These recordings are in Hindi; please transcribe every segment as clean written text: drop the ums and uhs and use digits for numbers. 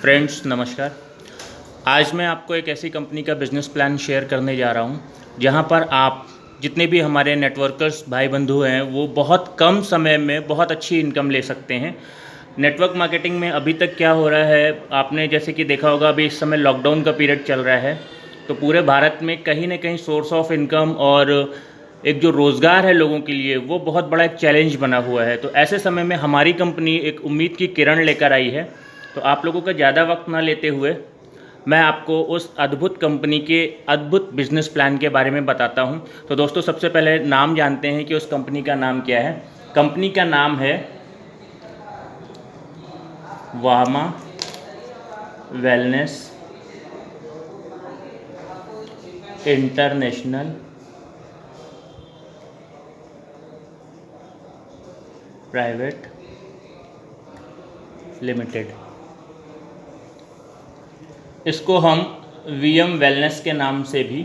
फ्रेंड्स नमस्कार। आज मैं आपको एक ऐसी कंपनी का बिज़नेस प्लान शेयर करने जा रहा हूं जहां पर आप जितने भी हमारे नेटवर्कर्स भाई बंधु हैं वो बहुत कम समय में बहुत अच्छी इनकम ले सकते हैं। नेटवर्क मार्केटिंग में अभी तक क्या हो रहा है, आपने जैसे कि देखा होगा, अभी इस समय लॉकडाउन का पीरियड चल रहा है, तो पूरे भारत में कहीं ना कहीं सोर्स ऑफ इनकम और एक जो रोज़गार है लोगों के लिए वो बहुत बड़ा एक चैलेंज बना हुआ है। तो ऐसे समय में हमारी कंपनी एक उम्मीद की किरण लेकर आई है। तो आप लोगों का ज़्यादा वक्त ना लेते हुए मैं आपको उस अद्भुत कंपनी के अद्भुत बिजनेस प्लान के बारे में बताता हूं। तो दोस्तों, सबसे पहले नाम जानते हैं कि उस कंपनी का नाम क्या है। कंपनी का नाम है वाहमा वेलनेस इंटरनेशनल प्राइवेट लिमिटेड। इसको हम वीएम वेलनेस के नाम से भी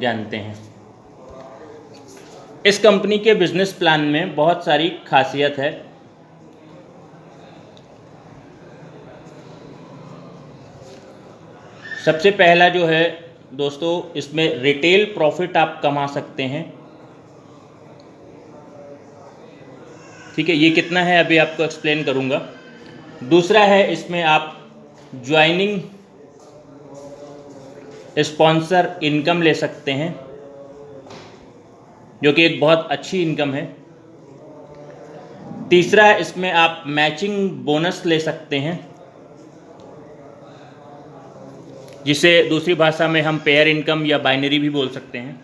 जानते हैं। इस कंपनी के बिजनेस प्लान में बहुत सारी खासियत है। सबसे पहला जो है दोस्तों, इसमें रिटेल प्रॉफिट आप कमा सकते हैं। ठीक है, ये कितना है अभी आपको एक्सप्लेन करूंगा। दूसरा है, इसमें आप ज्वाइनिंग स्पॉन्सर इनकम ले सकते हैं, जो कि एक बहुत अच्छी इनकम है। तीसरा, इसमें आप मैचिंग बोनस ले सकते हैं, जिसे दूसरी भाषा में हम पेयर इनकम या बाइनरी भी बोल सकते हैं।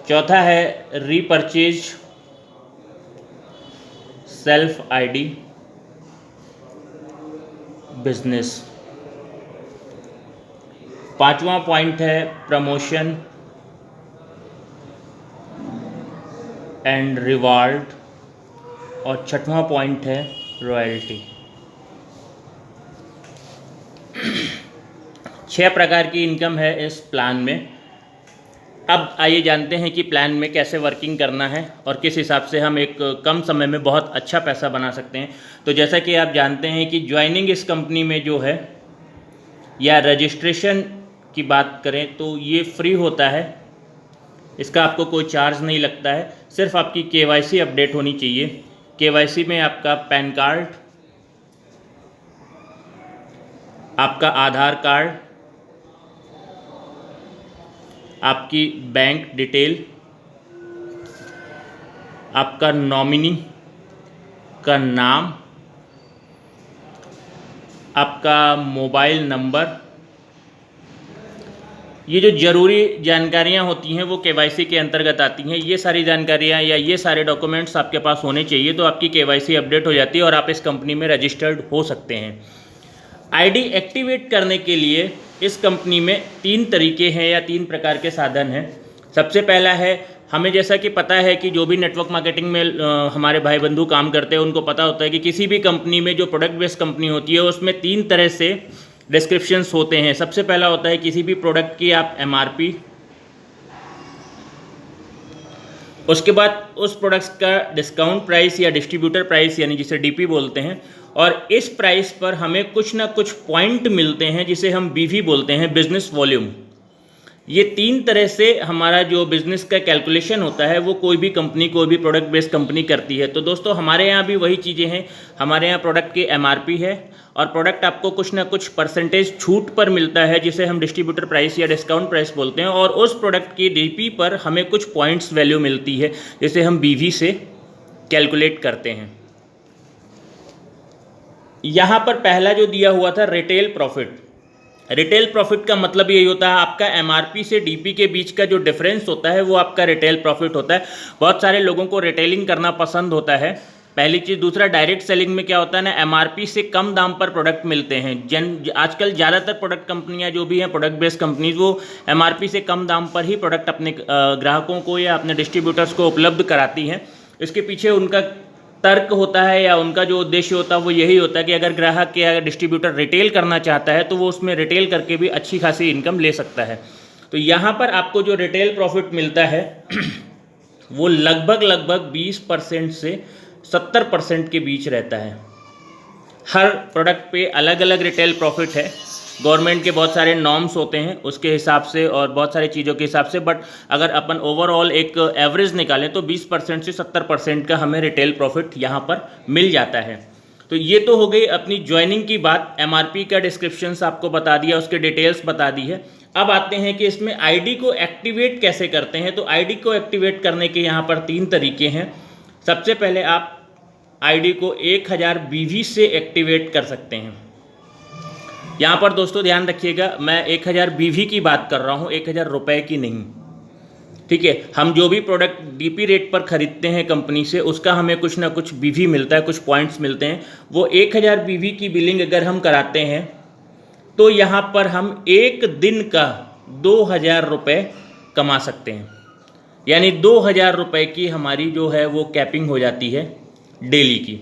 चौथा है रीपरचेज सेल्फ आईडी बिजनेस। पांचवा पॉइंट है प्रमोशन एंड रिवार्ड, और छठवां पॉइंट है रॉयल्टी। 6 प्रकार की इनकम है इस प्लान में। अब आइए जानते हैं कि प्लान में कैसे वर्किंग करना है और किस हिसाब से हम एक कम समय में बहुत अच्छा पैसा बना सकते हैं। तो जैसा कि आप जानते हैं कि ज्वाइनिंग इस कंपनी में जो है या रजिस्ट्रेशन की बात करें तो ये फ्री होता है। इसका आपको कोई चार्ज नहीं लगता है, सिर्फ आपकी केवाईसी अपडेट होनी चाहिए। केवाईसी में आपका पैन कार्ड, आपका आधार कार्ड, आपकी बैंक डिटेल, आपका नॉमिनी का नाम, आपका मोबाइल नंबर, ये जो ज़रूरी जानकारियां होती हैं वो केवाईसी के अंतर्गत आती हैं। ये सारी जानकारियां या ये सारे डॉक्यूमेंट्स आपके पास होने चाहिए, तो आपकी केवाईसी अपडेट हो जाती है और आप इस कंपनी में रजिस्टर्ड हो सकते हैं। आईडी एक्टिवेट करने के लिए इस कंपनी में 3 तरीके हैं या 3 प्रकार के साधन हैं। सबसे पहला है, हमें जैसा कि पता है कि जो भी नेटवर्क मार्केटिंग में हमारे भाई बंधु काम करते हैं उनको पता होता है कि किसी भी कंपनी में जो प्रोडक्ट बेस्ड कंपनी होती है उसमें 3 तरह से डिस्क्रिप्शंस होते हैं। सबसे पहला होता है किसी भी प्रोडक्ट की आप एमआरपी, उसके बाद उस प्रोडक्ट्स का डिस्काउंट प्राइस या डिस्ट्रीब्यूटर प्राइस यानी जिसे डीपी बोलते हैं, और इस प्राइस पर हमें कुछ ना कुछ पॉइंट मिलते हैं जिसे हम बीवी बोलते हैं, बिजनेस वॉल्यूम। ये 3 तरह से हमारा जो बिज़नेस का कैलकुलेशन होता है वो कोई भी कंपनी, कोई भी प्रोडक्ट बेस्ड कंपनी करती है। तो दोस्तों, हमारे यहाँ भी वही चीज़ें हैं। हमारे यहाँ प्रोडक्ट की एमआरपी है और प्रोडक्ट आपको कुछ ना कुछ परसेंटेज छूट पर मिलता है जिसे हम डिस्ट्रीब्यूटर प्राइस या डिस्काउंट प्राइस बोलते हैं, और उस प्रोडक्ट की डीपी पर हमें कुछ पॉइंट्स वैल्यू मिलती है जिसे हम बीवी से कैलकुलेट करते हैं। यहाँ पर पहला जो दिया हुआ था रिटेल प्रॉफिट। रिटेल प्रॉफिट का मतलब यही होता है आपका एमआरपी से डीपी के बीच का जो डिफरेंस होता है वो आपका रिटेल प्रॉफिट होता है। बहुत सारे लोगों को रिटेलिंग करना पसंद होता है, पहली चीज़। दूसरा, डायरेक्ट सेलिंग में क्या होता है ना, एमआरपी से कम दाम पर प्रोडक्ट मिलते हैं। आजकल ज़्यादातर प्रोडक्ट कंपनियां जो भी हैं, प्रोडक्ट बेस्ड कंपनीज, वो एमआरपी से कम दाम पर ही प्रोडक्ट अपने ग्राहकों को या अपने डिस्ट्रीब्यूटर्स को उपलब्ध कराती हैं। इसके पीछे उनका तर्क होता है या उनका जो उद्देश्य होता है वो यही होता है कि अगर ग्राहक या डिस्ट्रीब्यूटर रिटेल करना चाहता है तो वो उसमें रिटेल करके भी अच्छी खासी इनकम ले सकता है। तो यहाँ पर आपको जो रिटेल प्रॉफिट मिलता है वो लगभग 20% से 70% के बीच रहता है। हर प्रोडक्ट पे अलग अलग रिटेल प्रॉफिट है, गवर्नमेंट के बहुत सारे नॉर्म्स होते हैं उसके हिसाब से और बहुत सारी चीज़ों के हिसाब से, बट अगर अपन ओवरऑल एक एवरेज निकालें तो 20% से 70% का हमें रिटेल प्रॉफिट यहाँ पर मिल जाता है। तो ये तो हो गई अपनी ज्वाइनिंग की बात। एमआरपी का डिस्क्रिप्शंस आपको बता दिया, उसके डिटेल्स बता दी है। अब आते हैं कि इसमें आईडी को एक्टिवेट कैसे करते हैं। तो आईडी को एक्टिवेट करने के यहाँ पर 3 तरीके हैं। सबसे पहले आप आईडी को 1000 BV से एक्टिवेट कर सकते हैं। यहाँ पर दोस्तों ध्यान रखिएगा, मैं 1000 BV की बात कर रहा हूँ, 1000 रुपये की नहीं, ठीक है। हम जो भी प्रोडक्ट डीपी रेट पर ख़रीदते हैं कंपनी से, उसका हमें कुछ ना कुछ BV मिलता है, कुछ पॉइंट्स मिलते हैं। वो 1000 BV की बिलिंग अगर हम कराते हैं तो यहाँ पर हम एक दिन का 2000 रुपये कमा सकते हैं। यानी 2000 रुपये की हमारी जो है वो कैपिंग हो जाती है डेली की,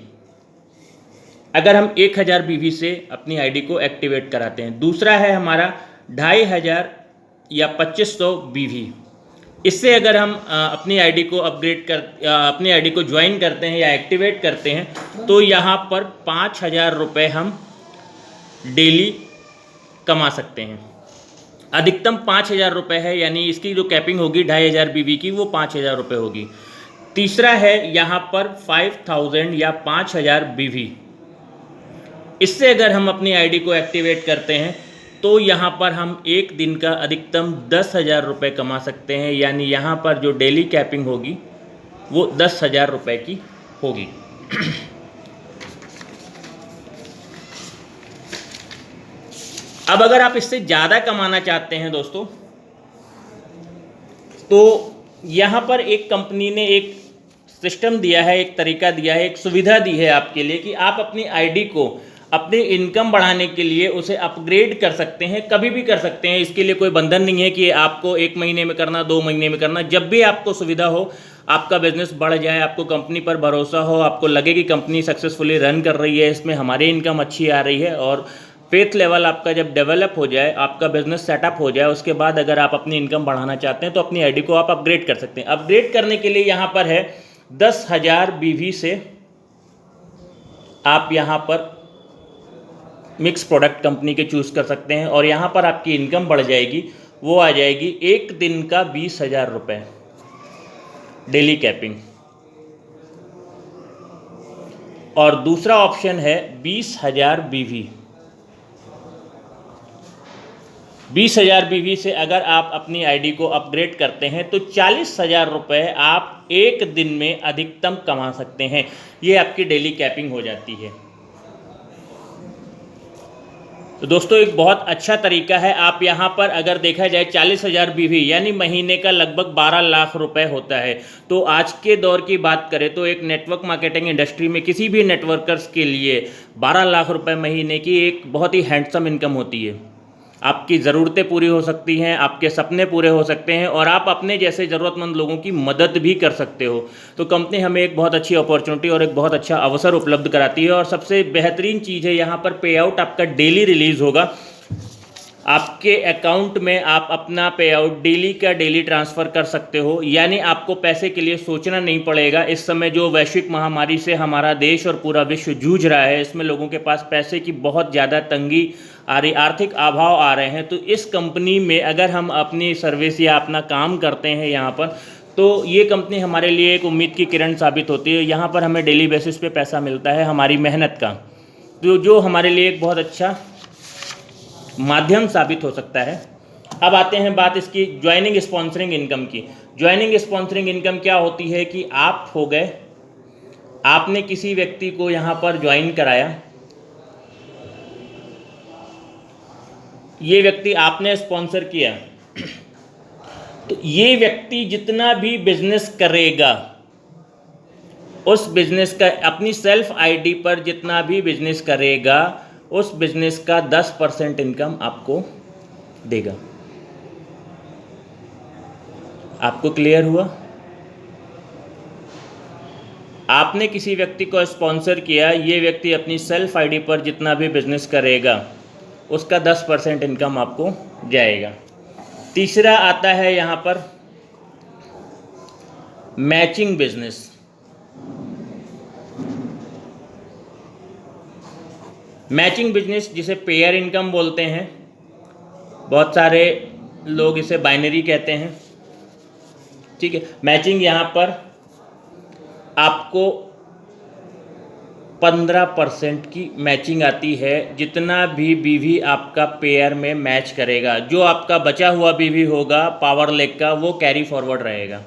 अगर हम 1000 BV से अपनी आईडी को एक्टिवेट कराते हैं। दूसरा है हमारा 2500 या 2500 BV। इससे अगर हम अपनी आईडी को अपनी आईडी को ज्वाइन करते हैं या एक्टिवेट करते हैं तो यहाँ पर 5000 रुपये हम डेली कमा सकते हैं। अधिकतम 5000 रुपये है, यानी इसकी जो कैपिंग होगी 2500 BV की वो 5000 रुपये होगी। तीसरा है यहाँ पर 5000 या 5000 BV। इससे अगर हम अपनी आईडी को एक्टिवेट करते हैं तो यहाँ पर हम एक दिन का अधिकतम 10,000 रुपये कमा सकते हैं। यानी यहाँ पर जो डेली कैपिंग होगी वो 10,000 रुपये की होगी। अब अगर आप इससे ज़्यादा कमाना चाहते हैं दोस्तों, तो यहाँ पर एक कंपनी ने एक सिस्टम दिया है, एक तरीका दिया है, एक सुविधा दी है आपके लिए कि आप अपनी आईडी को अपनी इनकम बढ़ाने के लिए उसे अपग्रेड कर सकते हैं, कभी भी कर सकते हैं। इसके लिए कोई बंधन नहीं है कि आपको 1 महीने में करना, 2 महीने में करना। जब भी आपको सुविधा हो, आपका बिजनेस बढ़ जाए, आपको कंपनी पर भरोसा हो, आपको लगे कि कंपनी सक्सेसफुली रन कर रही है, इसमें हमारी इनकम अच्छी आ रही है, और फेथ लेवल आपका जब डेवलप हो जाए, आपका बिजनेस सेटअप हो जाए, उसके बाद अगर आप अपनी इनकम बढ़ाना चाहते हैं तो अपनी आईडी को आप अपग्रेड कर सकते हैं। अपग्रेड करने के लिए यहाँ पर है 10,000 BV से आप यहाँ पर मिक्स प्रोडक्ट कंपनी के चूज़ कर सकते हैं और यहाँ पर आपकी इनकम बढ़ जाएगी। वो आ जाएगी एक दिन का 20,000 रुपये डेली कैपिंग। और दूसरा ऑप्शन है 20,000 BV। 20,000 BV से अगर आप अपनी आईडी को अपग्रेड करते हैं तो 40,000 रुपये आप एक दिन में अधिकतम कमा सकते हैं। ये आपकी डेली कैपिंग हो जाती है। तो दोस्तों एक बहुत अच्छा तरीका है। आप यहाँ पर अगर देखा जाए 40,000 BV यानी महीने का लगभग 12 लाख रुपए होता है। तो आज के दौर की बात करें तो एक नेटवर्क मार्केटिंग इंडस्ट्री में किसी भी नेटवर्कर्स के लिए 12 लाख रुपए महीने की एक बहुत ही हैंडसम इनकम होती है। आपकी ज़रूरतें पूरी हो सकती हैं, आपके सपने पूरे हो सकते हैं और आप अपने जैसे ज़रूरतमंद लोगों की मदद भी कर सकते हो। तो कंपनी हमें एक बहुत अच्छी अपॉर्चुनिटी और एक बहुत अच्छा अवसर उपलब्ध कराती है। और सबसे बेहतरीन चीज़ है यहाँ पर पे आउट आपका डेली रिलीज़ होगा। आपके अकाउंट में आप अपना पे आउट डेली का डेली ट्रांसफ़र कर सकते हो। यानी आपको पैसे के लिए सोचना नहीं पड़ेगा। इस समय जो वैश्विक महामारी से हमारा देश और पूरा विश्व जूझ रहा है, इसमें लोगों के पास पैसे की बहुत ज़्यादा तंगी आ रही, आर्थिक अभाव आ रहे हैं। तो इस कंपनी में अगर हम अपनी सर्विस या अपना काम करते हैं यहाँ पर, तो ये कंपनी हमारे लिए एक उम्मीद की किरण साबित होती है। यहाँ पर हमें डेली बेसिस पे पैसा मिलता है हमारी मेहनत का, जो हमारे लिए एक बहुत अच्छा माध्यम साबित हो सकता है। अब आते हैं बात इसकी ज्वाइनिंग स्पॉन्सरिंग इनकम की। ज्वाइनिंग स्पॉन्सरिंग इनकम क्या होती है कि आप हो गए, आपने किसी व्यक्ति को यहाँ पर ज्वाइन कराया, ये व्यक्ति आपने स्पॉन्सर किया, तो ये व्यक्ति जितना भी बिजनेस करेगा उस बिजनेस का, अपनी सेल्फ आईडी पर जितना भी बिजनेस करेगा उस बिजनेस का 10% इनकम आपको देगा। आपको क्लियर हुआ? आपने किसी व्यक्ति को स्पॉन्सर किया, ये व्यक्ति अपनी सेल्फ आईडी पर जितना भी बिजनेस करेगा उसका 10% इनकम आपको जाएगा। तीसरा आता है यहाँ पर मैचिंग बिजनेस। मैचिंग बिजनेस जिसे पेयर इनकम बोलते हैं, बहुत सारे लोग इसे बाइनरी कहते हैं, ठीक है। मैचिंग यहाँ पर आपको 15% की मैचिंग आती है, जितना भी बीवी आपका पेयर में मैच करेगा। जो आपका बचा हुआ बीवी होगा पावर लेग का, वो कैरी फॉरवर्ड रहेगा,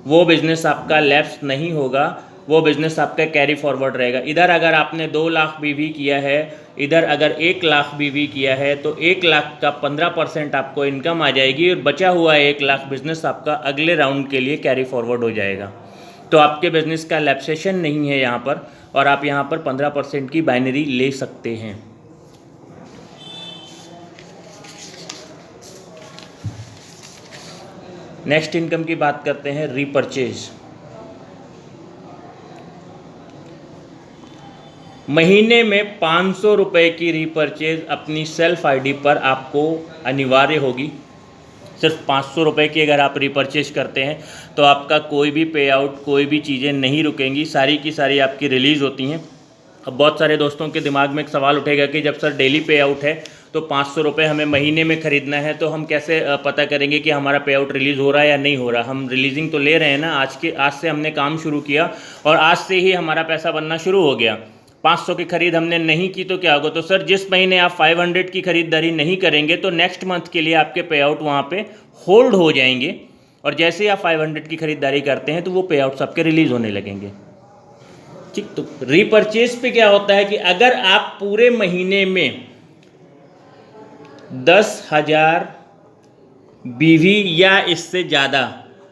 वो बिज़नेस आपका लैप्स नहीं होगा, वो बिज़नेस आपका कैरी फॉरवर्ड रहेगा। इधर अगर आपने 2 लाख बीवी किया है, इधर अगर 1 लाख बीवी किया है, तो 1 लाख का 15% आपको इनकम आ जाएगी और बचा हुआ 1 लाख बिज़नेस आपका अगले राउंड के लिए कैरी फॉरवर्ड हो जाएगा। तो आपके बिज़नेस का लैप्सेशन नहीं है यहाँ पर, और आप यहाँ पर 15% की बाइनरी ले सकते हैं। नेक्स्ट इनकम की बात करते हैं, रीपरचेज। महीने में 500 रुपये की रीपरचेज अपनी सेल्फ आईडी पर आपको अनिवार्य होगी। सिर्फ 500 रुपये की अगर आप रीपरचेज करते हैं तो आपका कोई भी पे आउट, कोई भी चीज़ें नहीं रुकेंगी, सारी की सारी आपकी रिलीज़ होती हैं। अब बहुत सारे दोस्तों के दिमाग में एक सवाल उठेगा कि जब सर डेली पे आउट है तो 500 रुपये हमें महीने में ख़रीदना है, तो हम कैसे पता करेंगे कि हमारा पे आउट रिलीज़ हो रहा है या नहीं हो रहा। हम रिलीजिंग तो ले रहे हैं ना, आज से हमने काम शुरू किया और आज से ही हमारा पैसा बनना शुरू हो गया। 500 की खरीद हमने नहीं की तो क्या होगा? तो सर जिस महीने आप 500 की खरीदारी नहीं करेंगे तो नेक्स्ट मंथ के लिए आपके पे आउट वहाँ पे होल्ड हो जाएंगे, और जैसे ही आप 500 की खरीदारी करते हैं तो वो पे आउट्स आपके रिलीज़ होने लगेंगे, ठीक। तो रीपरचेज पे क्या होता है कि अगर आप पूरे महीने में 10,000 बीवी या इससे ज़्यादा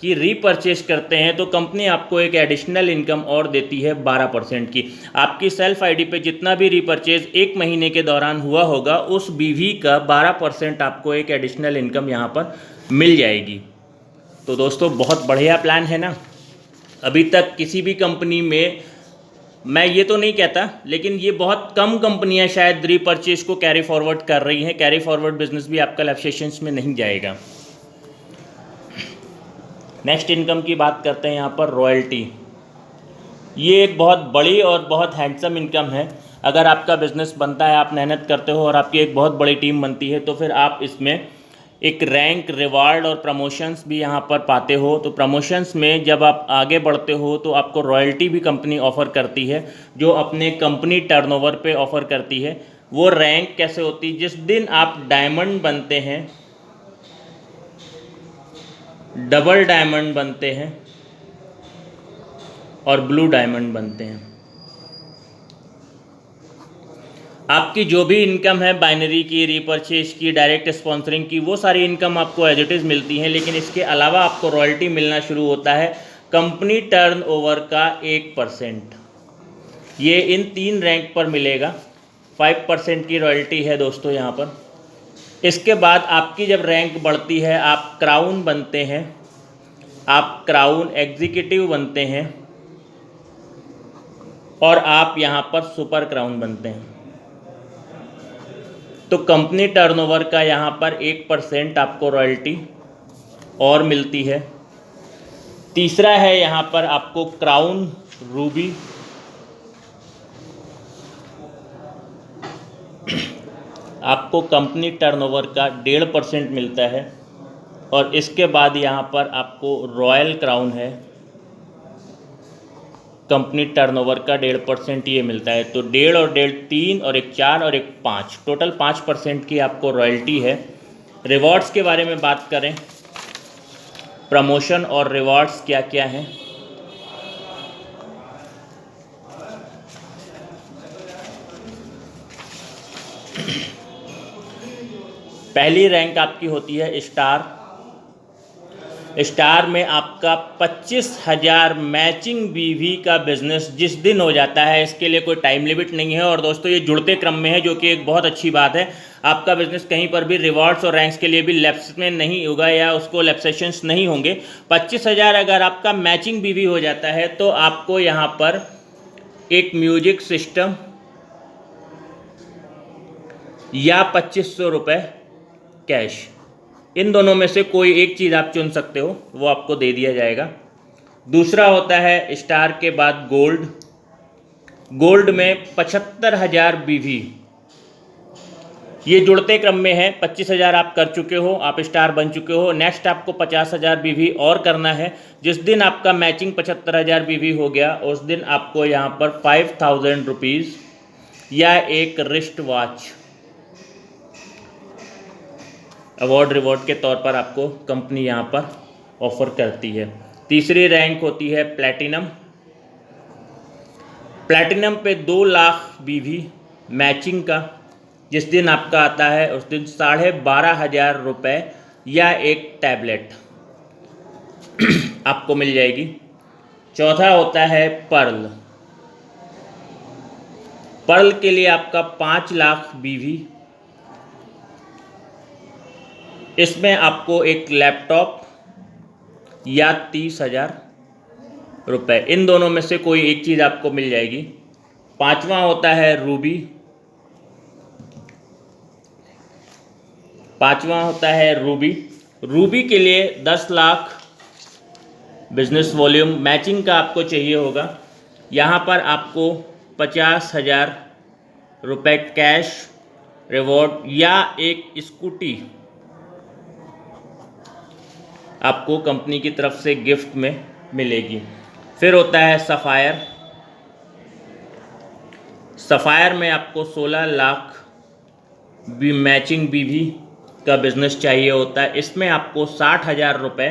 की रीपरचेज करते हैं तो कंपनी आपको एक एडिशनल इनकम और देती है 12% की। आपकी सेल्फ आईडी पे जितना भी रीपरचेज एक महीने के दौरान हुआ होगा, उस बीवी का 12% आपको एक एडिशनल इनकम यहाँ पर मिल जाएगी। तो दोस्तों बहुत बढ़िया प्लान है ना। अभी तक किसी भी कंपनी में, मैं ये तो नहीं कहता, लेकिन ये बहुत कम कंपनियां शायद रीपरचेज को कैरी फॉरवर्ड कर रही हैं। कैरी फॉरवर्ड बिजनेस भी आपका लैप्सेशंस में नहीं जाएगा। नेक्स्ट इनकम की बात करते हैं यहाँ पर, रॉयल्टी। ये एक बहुत बड़ी और बहुत हैंडसम इनकम है। अगर आपका बिजनेस बनता है, आप मेहनत करते हो और आपकी एक बहुत बड़ी टीम बनती है, तो फिर आप इसमें एक रैंक, रिवार्ड और प्रमोशंस भी यहाँ पर पाते हो। तो प्रमोशंस में जब आप आगे बढ़ते हो तो आपको रॉयल्टी भी कंपनी ऑफ़र करती है, जो अपने कंपनी टर्नओवर पे ऑफ़र करती है। वो रैंक कैसे होती है? जिस दिन आप डायमंड बनते हैं, डबल डायमंड बनते हैं और ब्लू डायमंड बनते हैं, आपकी जो भी इनकम है बाइनरी की, रीपरचेज की, डायरेक्ट स्पॉन्सरिंग की, वो सारी इनकम आपको एज इट इज़ मिलती हैं। लेकिन इसके अलावा आपको रॉयल्टी मिलना शुरू होता है कंपनी टर्नओवर का 1%। ये इन 3 रैंक पर मिलेगा। 5% की रॉयल्टी है दोस्तों यहाँ पर। इसके बाद आपकी जब रैंक बढ़ती है, आप क्राउन बनते हैं, आप क्राउन एग्जीक्यूटिव बनते हैं और आप यहाँ पर सुपर क्राउन बनते हैं। तो कंपनी टर्नओवर का यहाँ पर 1% आपको रॉयल्टी और मिलती है। तीसरा है यहाँ पर आपको क्राउन रूबी, आपको कंपनी टर्नओवर का 1.5% मिलता है। और इसके बाद यहाँ पर आपको रॉयल क्राउन है, कंपनी टर्नओवर का 1.5% ये मिलता है। तो 1.5 और 1.5 3 और एक 4 और एक 5, टोटल 5% की आपको रॉयल्टी है। रिवॉर्ड्स के बारे में बात करें, प्रमोशन और रिवॉर्ड्स क्या क्या हैं। पहली रैंक आपकी होती है स्टार। स्टार में आपका 25,000 मैचिंग बीवी का बिजनेस जिस दिन हो जाता है, इसके लिए कोई टाइम लिमिट नहीं है। और दोस्तों ये जुड़ते क्रम में है, जो कि एक बहुत अच्छी बात है। आपका बिजनेस कहीं पर भी रिवॉर्ड्स और रैंक्स के लिए भी लैप्स में नहीं होगा या उसको लैप्सेशंस नहीं होंगे। 25,000 अगर आपका मैचिंग बीवी हो जाता है तो आपको यहाँ पर एक म्यूजिक सिस्टम या 2,500 रुपये कैश, इन दोनों में से कोई एक चीज़ आप चुन सकते हो, वो आपको दे दिया जाएगा। दूसरा होता है स्टार के बाद गोल्ड। गोल्ड में 75,000 बीवी ये जुड़ते क्रम में है। 25,000 आप कर चुके हो, आप स्टार बन चुके हो। नेक्स्ट आपको 50,000 बीवी और करना है। जिस दिन आपका मैचिंग 75,000 बीवी हो गया उस दिन आपको यहाँ पर 5,000 रुपीज़ या एक रिस्ट वॉच अवार्ड रिवॉर्ड के तौर पर आपको कंपनी यहाँ पर ऑफर करती है। तीसरी रैंक होती है प्लैटिनम। प्लैटिनम पे 2 लाख बीवी मैचिंग का जिस दिन आपका आता है उस दिन 12,500 रुपये या एक टैबलेट आपको मिल जाएगी। चौथा होता है पर्ल। पर्ल के लिए आपका 5 लाख बीवी, इसमें आपको एक लैपटॉप या 30,000 रुपये, इन दोनों में से कोई एक चीज़ आपको मिल जाएगी। पांचवा होता है रूबी। रूबी के लिए 10 लाख बिजनेस वॉल्यूम मैचिंग का आपको चाहिए होगा। यहाँ पर आपको 50,000 रुपये कैश रिवॉर्ड या एक स्कूटी आपको कंपनी की तरफ से गिफ्ट में मिलेगी। फिर होता है सफ़ायर। सफ़ायर में आपको 16 लाख मैचिंग बीवी का बिज़नेस चाहिए होता है। इसमें आपको 60,000 रुपये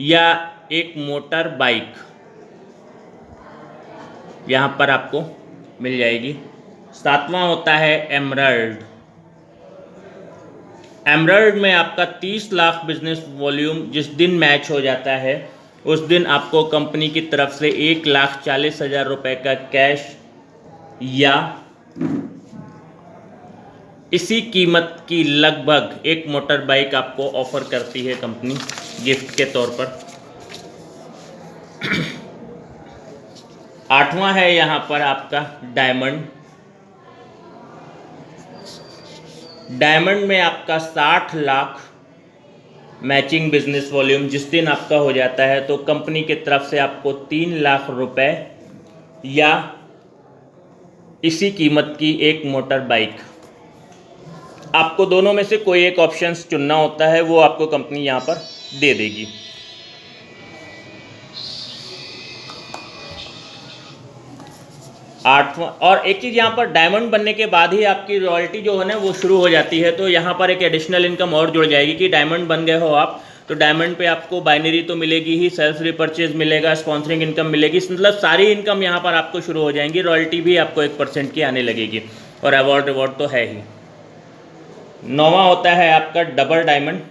या एक मोटर बाइक यहाँ पर आपको मिल जाएगी। सातवां होता है एमरल्ड। एमरल्ड में आपका 30 लाख बिजनेस वॉल्यूम जिस दिन मैच हो जाता है उस दिन आपको कंपनी की तरफ से 1,40,000 रुपये का कैश या इसी कीमत की लगभग एक मोटर बाइक आपको ऑफर करती है कंपनी गिफ्ट के तौर पर। आठवां है यहाँ पर आपका डायमंड। डायमंड में आपका 60 लाख मैचिंग बिजनेस वॉल्यूम जिस दिन आपका हो जाता है तो कंपनी की तरफ से आपको 3 लाख रुपए या इसी कीमत की एक मोटर बाइक, आपको दोनों में से कोई एक ऑप्शंस चुनना होता है, वो आपको कंपनी यहाँ पर दे देगी। आठवां, और एक चीज़ यहाँ पर डायमंड बनने के बाद ही आपकी रॉयल्टी जो है ना वो शुरू हो जाती है। तो यहाँ पर एक एडिशनल इनकम और जुड़ जाएगी कि डायमंड बन गए हो आप तो डायमंड पे आपको बाइनरी तो मिलेगी ही, सेल्फ रिपर्चेज मिलेगा, स्पॉन्सरिंग इनकम मिलेगी, मतलब सारी इनकम यहाँ पर आपको शुरू हो जाएंगी। रॉयल्टी भी आपको 1% की आने लगेगी और अवार्ड रिवॉर्ड तो है ही। नौवां होता है आपका डबल डायमंड।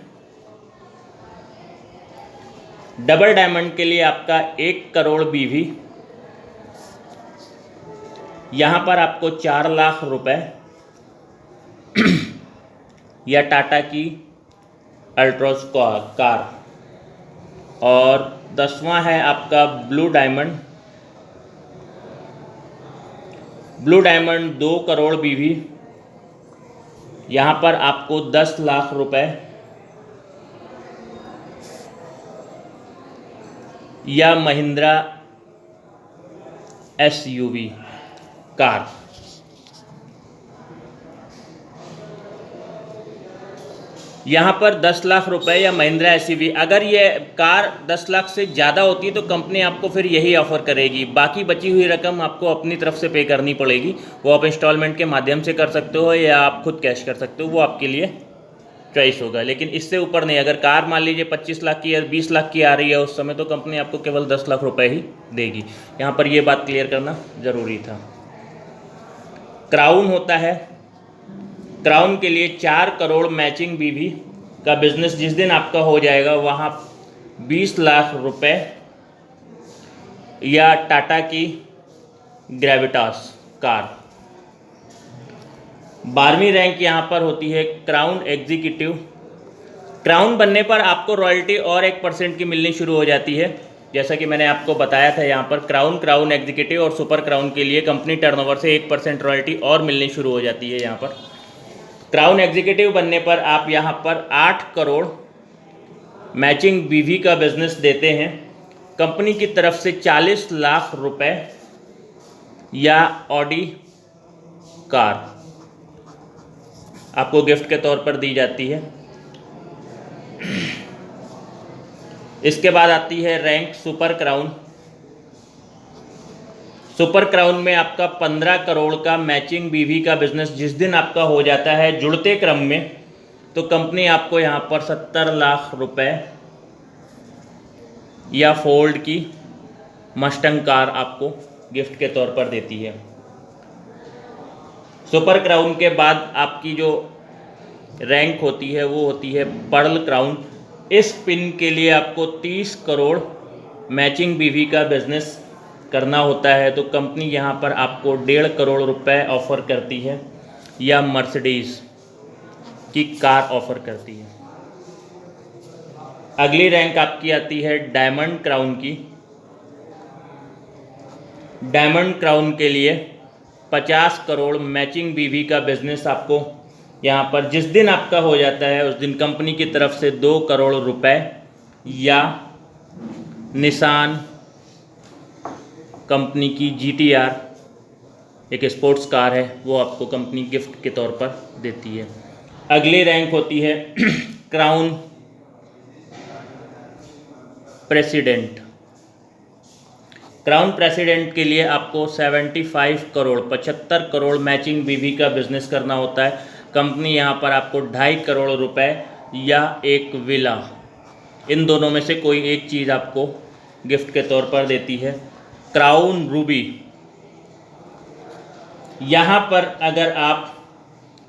डबल डायमंड के लिए आपका 1 करोड़ बीवी, यहाँ पर आपको 4 लाख रुपए या टाटा की अल्ट्रोज कार। और 10वां है आपका blue diamond. Blue diamond 2 crore बीवी, यहाँ पर आपको 10 लाख रुपए या महिंद्रा SUV कार। यहाँ पर 10 लाख रुपए या महिंद्रा SUV, अगर ये कार 10 लाख से ज़्यादा होती है तो कंपनी आपको फिर यही ऑफ़र करेगी। बाकी बची हुई रकम आपको अपनी तरफ से पे करनी पड़ेगी, वो आप इंस्टॉलमेंट के माध्यम से कर सकते हो या आप खुद कैश कर सकते हो, वो आपके लिए चॉइस होगा। लेकिन इससे ऊपर नहीं। अगर कार मान लीजिए 25 लाख की या 20 लाख की आ रही है उस समय तो कंपनी आपको केवल 10 लाख रुपये ही देगी। यहाँ पर ये बात क्लियर करना ज़रूरी था। क्राउन होता है। क्राउन के लिए 4 करोड़ मैचिंग बीवी का बिजनेस जिस दिन आपका हो जाएगा वहाँ 20 लाख रुपए या टाटा की ग्रेविटास कार। 12वीं रैंक यहाँ पर होती है क्राउन एग्जीक्यूटिव। क्राउन बनने पर आपको रॉयल्टी और 1% की मिलनी शुरू हो जाती है। जैसा कि मैंने आपको बताया था, यहाँ पर क्राउन एग्जीक्यूटिव और सुपर क्राउन के लिए कंपनी टर्नओवर से 1% रॉयल्टी और मिलनी शुरू हो जाती है। यहाँ पर क्राउन एग्जीक्यूटिव बनने पर आप यहाँ पर 8 करोड़ मैचिंग बीवी का बिजनेस देते हैं। कंपनी की तरफ से 40 लाख रुपए या ऑडी कार आपको गिफ्ट के तौर पर दी जाती है। इसके बाद आती है rank super crown. Super crown में आपका 15 करोड़ का मैचिंग बीवी का बिजनेस जिस दिन आपका हो जाता है जुड़ते क्रम में, तो कंपनी आपको यहाँ पर 70 लाख रुपए या फोल्ड की मस्टंग कार आपको गिफ्ट के तौर पर देती है। सुपर क्राउन के बाद आपकी जो रैंक होती है वो होती है पर्ल क्राउन। इस पिन के लिए आपको 30 करोड़ मैचिंग बीवी का बिजनेस करना होता है, तो कंपनी यहाँ पर आपको 1.5 करोड़ रुपए ऑफ़र करती है या मर्सिडीज़ की कार ऑफ़र करती है। अगली रैंक आपकी आती है डायमंड क्राउन की। डायमंड क्राउन के लिए 50 करोड़ मैचिंग बीवी का बिजनेस आपको यहाँ पर जिस दिन आपका हो जाता है उस दिन कंपनी की तरफ से 2 करोड़ रुपए या निसान कंपनी की GTR एक स्पोर्ट्स कार है वो आपको कंपनी गिफ्ट के तौर पर देती है। अगली रैंक होती है क्राउन प्रेसिडेंट। क्राउन प्रेसिडेंट के लिए आपको 75 करोड़ मैचिंग बीवी का बिजनेस करना होता है। कंपनी यहाँ पर आपको 2.5 करोड़ रुपए या एक विला, इन दोनों में से कोई एक चीज़ आपको गिफ्ट के तौर पर देती है। क्राउन रूबी, यहाँ पर अगर आप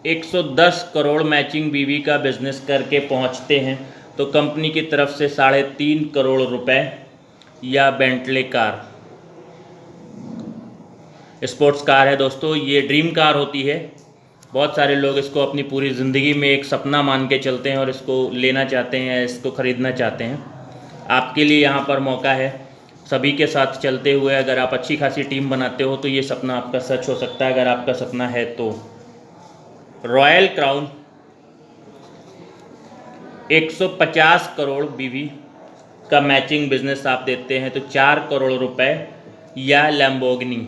110 करोड़ मैचिंग बीवी का बिजनेस करके पहुँचते हैं तो कंपनी की तरफ से 3.5 करोड़ रुपए या बेंटले कार, स्पोर्ट्स कार है दोस्तों, ये ड्रीम कार होती है। बहुत सारे लोग इसको अपनी पूरी ज़िंदगी में एक सपना मान के चलते हैं और इसको लेना चाहते हैं, इसको ख़रीदना चाहते हैं। आपके लिए यहाँ पर मौका है, सभी के साथ चलते हुए अगर आप अच्छी खासी टीम बनाते हो तो ये सपना आपका सच हो सकता है, अगर आपका सपना है तो। रॉयल क्राउन 150 करोड़ बीवी का मैचिंग बिजनेस आप देते हैं तो 4 करोड़ रुपए या लैम्बोर्गिनी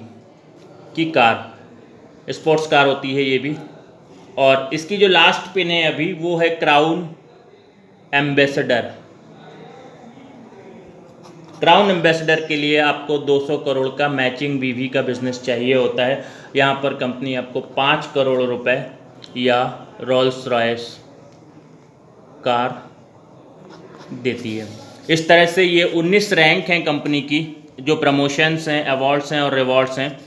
की कार, स्पोर्ट्स कार होती है ये भी। और इसकी जो लास्ट पिन है अभी वो है क्राउन एम्बेसडर। क्राउन एम्बेसडर के लिए आपको 200 करोड़ का मैचिंग बीवी का बिजनेस चाहिए होता है। यहाँ पर कंपनी आपको 5 करोड़ रुपए या रोल्स रॉयस कार देती है। इस तरह से ये 19 रैंक हैं कंपनी की, जो प्रमोशंस हैं, अवार्ड्स हैं और रिवॉर्ड्स हैं,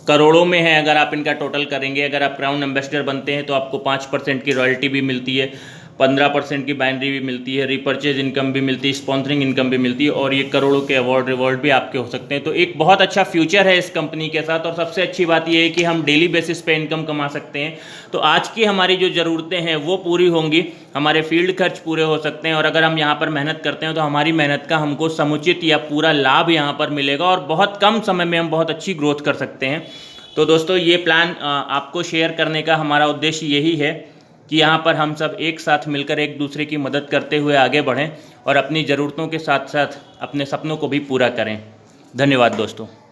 करोड़ों में है। अगर आप इनका टोटल करेंगे, अगर आप क्राउन एम्बेसडर बनते हैं तो आपको 5% की रॉयल्टी भी मिलती है, 15% की बाइनरी भी मिलती है, रिपर्चेज इनकम भी मिलती है, स्पॉन्सरिंग इनकम भी मिलती है और ये करोड़ों के अवार्ड रिवॉर्ड भी आपके हो सकते हैं। तो एक बहुत अच्छा फ्यूचर है इस कंपनी के साथ। और सबसे अच्छी बात ये है कि हम डेली बेसिस पे इनकम कमा सकते हैं। तो आज की हमारी जो ज़रूरतें हैं वो पूरी होंगी, हमारे फील्ड खर्च पूरे हो सकते हैं और अगर हम यहाँ पर मेहनत करते हैं तो हमारी मेहनत का हमको समुचित या पूरा लाभ यहाँ पर मिलेगा और बहुत कम समय में हम बहुत अच्छी ग्रोथ कर सकते हैं। तो दोस्तों ये प्लान आपको शेयर करने का हमारा उद्देश्य यही है कि यहाँ पर हम सब एक साथ मिलकर एक दूसरे की मदद करते हुए आगे बढ़ें और अपनी ज़रूरतों के साथ साथ अपने सपनों को भी पूरा करें। धन्यवाद दोस्तों।